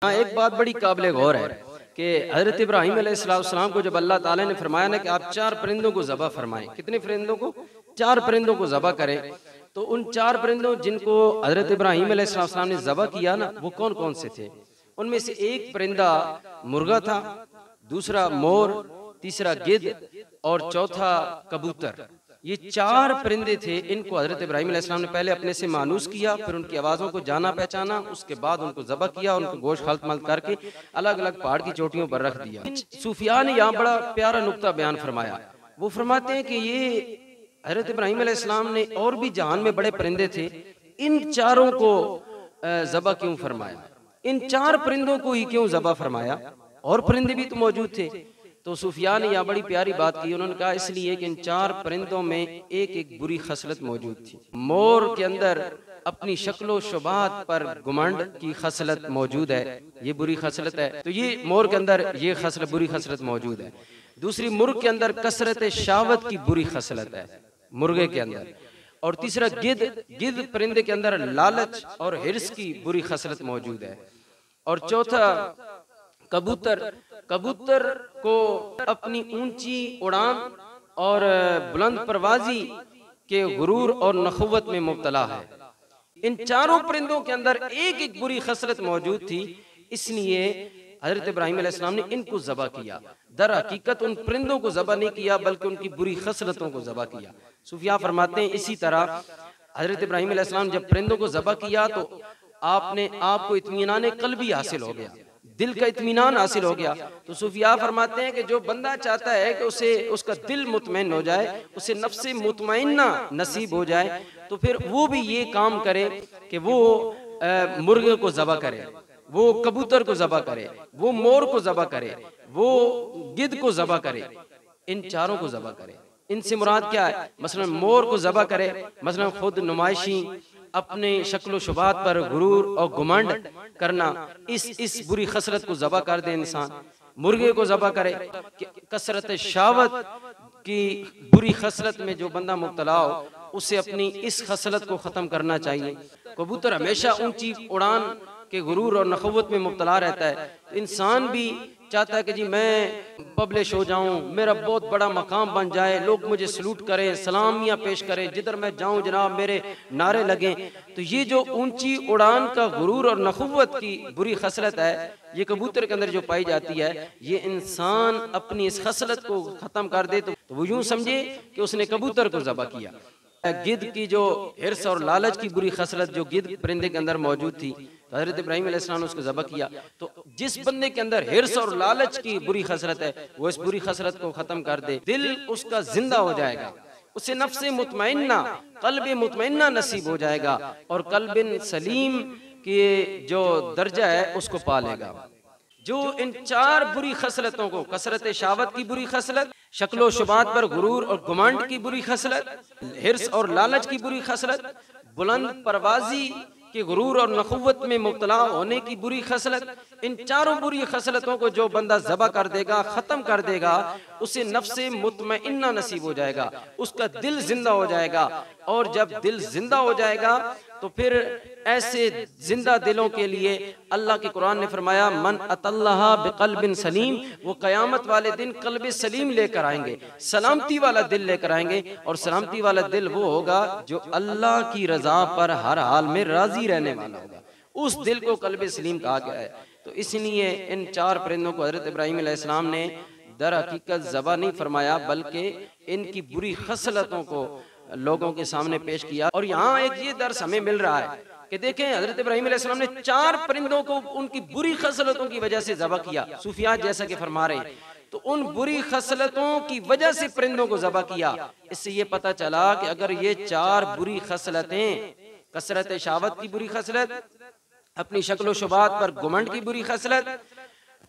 हाँ, एक बात बड़ी काबिल गौर है कि हज़रत इब्राहीम अलैहिस्सलाम को जब अल्लाह ताला ने फरमाया ना कि आप 4 परिंदों को ज़बह फरमाएं। कितने परिंदों को? 4 परिंदों को ज़बह करें। तो उन 4 परिंदों जिनको हज़रत इब्राहीम अलैहिस्सलाम ने ज़बह किया ना, वो कौन कौन से थे? उनमें से एक परिंदा मुर्गा था, दूसरा मोर, तीसरा गिद्ध और चौथा कबूतर। ये 4 परिंदे थे। इनको हज़रत इब्राहीम अलैहिस्सलाम ने पहले अपने से मानूस किया, फिर उनकी आवाज़ों को जाना पहचाना, उसके बाद उनको ज़बह किया, उनको गोश्त खल्त मल्त करके अलग अलग पहाड़ की चोटियों पर रख दिया। सूफिया ने यहाँ बड़ा प्यारा नुक्ता बयान फरमाया। वो फरमाते हैं कि ये हज़रत इब्राहीम अलैहिस्सलाम ने और भी जहान में बड़े परिंदे थे, इन चारों को ज़बह क्यों फरमाया? इन 4 परिंदों को ही क्यों ज़बह फरमाया? और परिंदे भी तो मौजूद थे। तो सूफिया ने यहाँ बड़ी प्यारी बात की। उन्होंने कहा इसलिए कि इन 4 परिंदों में एक एक बुरी खसलत मौजूद थी। मोर के अंदर अपनी शक्लो शुबात पर गुमंड की खसलत मौजूद है, ये बुरी खसलत है। तो ये मोर के अंदर ये खसलत बुरी खसलत मौजूद है। दूसरी, मुर्ग के अंदर कसरत शावत की बुरी खसलत है, मुर्गे के अंदर। और तीसरा, गिद्ध परिंदे के अंदर लालच और हिर्स की बुरी खसलत मौजूद है। और चौथा, कबूतर को अपनी ऊंची उड़ान और बुलंद परवाजी के गुरूर और नखुवत में मुब्तला है। इन चारों परिंदों के अंदर एक एक बुरी खसलत मौजूद थी, इसलिए हज़रत इब्राहीम अलैहिस्सलाम ने इनको ज़बह किया। दर हकीकत उन परिंदों को ज़बह नहीं किया, बल्कि उनकी बुरी खसलतों को ज़बह किया। सूफिया फरमाते हैं इसी तरह हज़रत इब्राहीम अलैहिस्सलाम जब परिंदों को ज़बह किया तो आपको इत्मीनान क़ल्बी हासिल हो गया, दिल का इत्मीनान हासिल हो गया। तो सूफिया फरमाते हैं कि जो बंदा चाहता है कि उसे उसका दिल मुतमईन हो जाए, उसे नफ्से मुतमईन्ना नसीब हो जाए, तो फिर वो भी ये काम करे कि वो मुर्गे को ज़बह करे, वो कबूतर को ज़बह करे, वो मोर को ज़बह करे, वो गिद्ध को ज़बह करे, इन चारों को ज़बह करे। इनसे मुराद क्या है? मसलन मोर को ज़बह करे, मसलन खुद नुमाइशी, अपने शक्ल शुबात पर गुरूर और गुमंड करना, इस बुरी खसरत को ज़बह कर दे इंसान। मुर्गे को ज़बह करे, कसरत शावत की बुरी खसरत में जो बंदा मुब्तला हो, उसे अपनी इस खसलत को ख़त्म करना चाहिए। कबूतर हमेशा ऊंची उड़ान के गुरूर और नखवत में मुब्तला रहता है। तो इंसान भी चाहता है कि जी मैं पब्लिश हो जाऊं, मेरा बहुत बड़ा मकाम बन जाए, लोग मुझे सलूट करें, सलामियाँ पेश करें, जिधर मैं जाऊं जनाब मेरे नारे लगें। तो ये जो ऊंची उड़ान का गुरूर और नखुवत की बुरी खसलत है, ये कबूतर के अंदर जो पाई जाती है, ये इंसान अपनी इस खसलत को ख़त्म कर दे तो वो यूं समझे कि उसने कबूतर को ज़बह किया। गिद्ध की जो हिर्स और लालच की बुरी खसलत जो गिद्ध परिंदे के अंदर मौजूद थी, तो हज़रत इब्राहीम अलैहिस्सलाम ने उसको ज़बह किया। तो जिस बंदे के अंदर हिर्स और लालच की बुरी खसरत है, वो इस बुरी खसरत को ख़त्म कर दे, दिल उसका जिंदा हो जाएगा, उसे नफ्से मुतमईन्ना, क़ल्ब मुतमईन्ना नसीब हो जाएगा और क़ल्बिन सलीम के जो दर्जा है उसको पा लेगा। जो इन 4 बुरी खसलतों को, कसरत शावत की बुरी खसलत, शक्लो शुबात पर गुरूर और गुमंड की बुरी खसलत, हिर्स और लालच की बुरी खसलत, बुलंद परवाजी के गुरूर और नखुवत में मुब्तला होने की बुरी खसलत, इन चारों बुरी खसलतों को जो बंदा ज़बह कर देगा, ख़त्म कर देगा, उसे नफ्से मुतमइन्ना नसीब हो जाएगा, उसका दिल जिंदा हो जाएगा। और जब दिल जिंदा हो जाएगा तो फिर ऐसे जिंदा दिलों के लिए अल्लाह के कुरान ने फरमाया, मन अतल्लाह बिक़ल्बिन सलीम, वो क़यामत वाले दिन क़ल्ब सलीम लेकर आएंगे, सलामती वाला दिल लेकर आएंगे। और सलामती वाला दिल वो होगा जो अल्लाह की रज़ा पर हर हाल में राज़ी रहने वाला होगा, उस दिल को क़ल्ब सलीम कहा गया है। तो इसलिए इन 4 परिंदों को हज़रत इब्राहीम अलैहिस्सलाम ने दर हकीकत ज़बह नहीं फरमाया, बल्कि इनकी बुरी खसलतों को लोगों के सामने पेश किया। और यहाँ एक ये दर्स हमें मिल रहा है कि देखें, हज़रत इब्राहीम अलैहिस्सलाम ने 4 परिंदों को उनकी बुरी खसलतों की वजह से ज़बह किया। सूफिया जैसा कि फरमा रहे हैं, तो उन बुरी खसलतों की वजह से परिंदों को ज़बह किया। इससे ये पता चला कि अगर ये 4 बुरी खसलतें, कसरत शावत की बुरी खसलत, अपनी शक्ल शुबात पर गुमंड की बुरी खसलत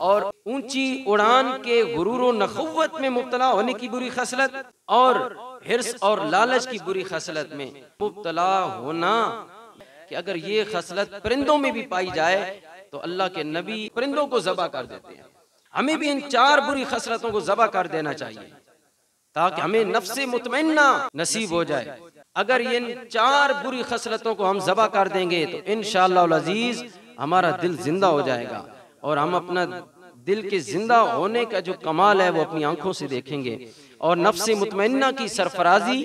और ऊंची उड़ान के गुरूर और नखुवत में मुब्तला होने की बुरी खसलत और हिर्स और लालच की बुरी खसलत में मुब्तला होना, कि अगर ये खसलत परिंदों में भी पाई जाए तो अल्लाह के नबी परिंदों को ज़बह कर देते हैं। हमें भी इन 4 बुरी खसलतों को ज़बह कर देना चाहिए ताकि हमें नफ्से मुतमइन्ना नसीब हो जाए। अगर इन 4 बुरी खसलतों को हम ज़बह कर देंगे तो इंशाअल्लाह अज़ीज़ हमारा दिल जिंदा हो जाएगा, और हम अपना दिल के जिंदा होने का जो कमाल है वो अपनी आंखों से देखेंगे, और नफ्स मुतमइन्ना की सरफराजी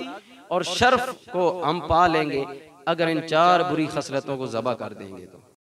और शर्फ को हम पा लेंगे अगर इन 4 बुरी खसलतों को ज़बा कर देंगे तो।